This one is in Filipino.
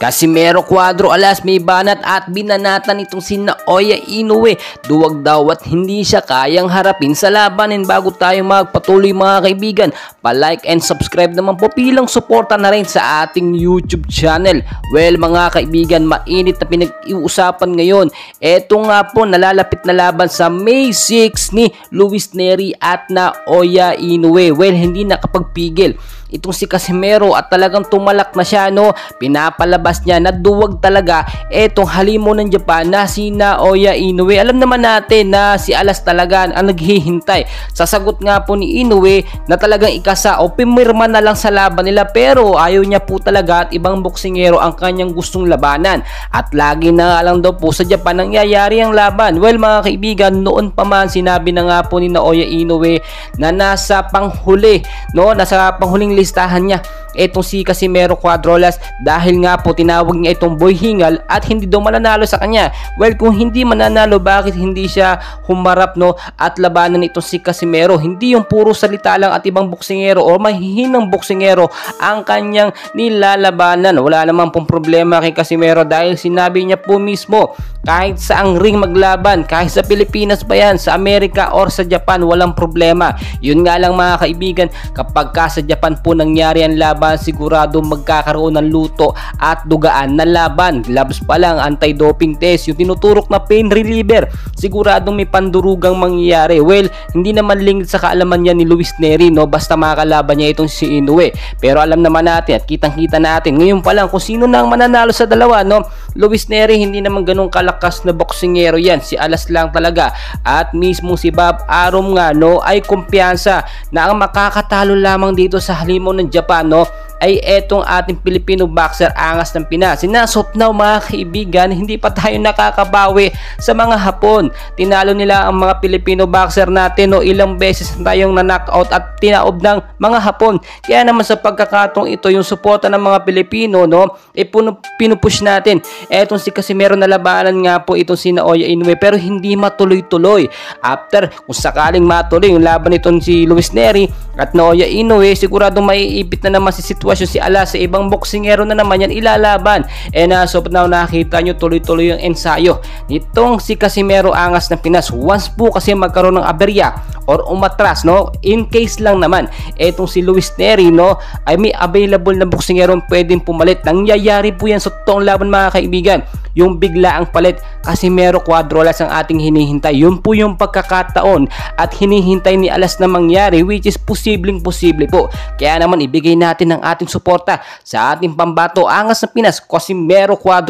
Casimero Cuadro Alas may banat at binanatan itong si Naoya Inoue. Duwag daw at hindi siya kayang harapin sa labanin. Bago tayo magpatuloy mga kaibigan, pa-like and subscribe naman po bilang suporta na rin sa ating YouTube channel. Well mga kaibigan, mainit na pinag-iusapan ngayon. Eto nga po, nalalapit na laban sa May 6 ni Luis Nery at Naoya Inoue. Well, hindi nakapagpigil itong si Casimero at talagang tumalak na siya, no? Pinapalabas niya na duwag talaga etong halimo ng Japan na si Naoya Inoue. Alam naman natin na si Alas talaga ang naghihintay. Sasagot nga po ni Inoue na talagang ikasa o pimirma na lang sa laban nila, pero ayaw niya po talaga at ibang boksingero ang kanyang gustong labanan. At lagi na nga lang daw po sa Japan nangyayari ang laban. Well mga kaibigan, noon pa man sinabi na nga po ni Naoya Inoue na nasa panghuli, no? Nasa panghuling listahan niya etong si Casimero Cuadro Alas dahil nga po tinawag niya itong boy hingal at hindi daw mananalo sa kanya. Well, kung hindi mananalo, bakit hindi siya humarap, no, at labanan itong si Casimero? Hindi yung puro salita lang at ibang boksingero o mahihinang boksingero ang kanyang nilalabanan. Wala namang pong problema kay Casimero dahil sinabi niya po mismo, kahit sa ang ring maglaban, kahit sa Pilipinas pa yan, sa Amerika or sa Japan, walang problema. Yun nga lang mga kaibigan, kapag ka sa Japan po nangyari ang laban, sigurado magkakaroon ng luto at dugaan na laban. Labs pa lang, anti-doping test, yung tinuturok na pain reliever, siguradong may pandurugang mangyayari. Well, hindi naman lingid sa kaalaman niya ni Luis Nery, no, basta makakalaban niya itong si Inoue. Pero alam naman natin at kitang-kita natin ngayon pa lang kung sino na ang mananalo sa dalawa, no? Luis Nery hindi naman ganun kalakas na boksingero yan, si Alas lang talaga. At mismo si Bob Arum nga, no, ay kumpiyansa na ang makakatalo lamang dito sa halimaw ng Japan, no, ay etong ating Pilipino boxer Angas ng Pinas. Sinasop now mga kaibigan, hindi pa tayo nakakabawi sa mga Hapon. Tinalo nila ang mga Pilipino boxer natin, no, ilang beses tayong na-knockout at tinaob ng mga Hapon. Kaya naman sa pagkakataong ito, yung suporta ng mga Pilipino, no, pinupush natin. Etong si Casimero na labanan nga po itong si Naoya Inoue, pero hindi matuloy-tuloy. After, kung sakaling matuloy yung laban itong si Luis Nery at Naoya Inoue, siguradong maiipit na naman si sitwasyon si Alas sa ibang boksingero na naman yan ilalaban. So now nakita nyo tuloy-tuloy yung ensayo nitong si Casimero Angas ng Pinas. Once po kasi magkaroon ng aberya or umatras, no, in case lang naman etong si Luis Nery, no, ay may available na boksingero pwedeng pumalit. Nangyayari po yan sa totoong laban mga kaibigan, yung bigla ang palit. Casimero Cuadro Alas ang ating hinihintay. Yun po yung pagkakataon at hinihintay ni Alas na mangyari, which is posibleng po. Kaya naman ibigay natin ang ating suporta sa ating pambato Angas ng Pinas, Casimero Cuadro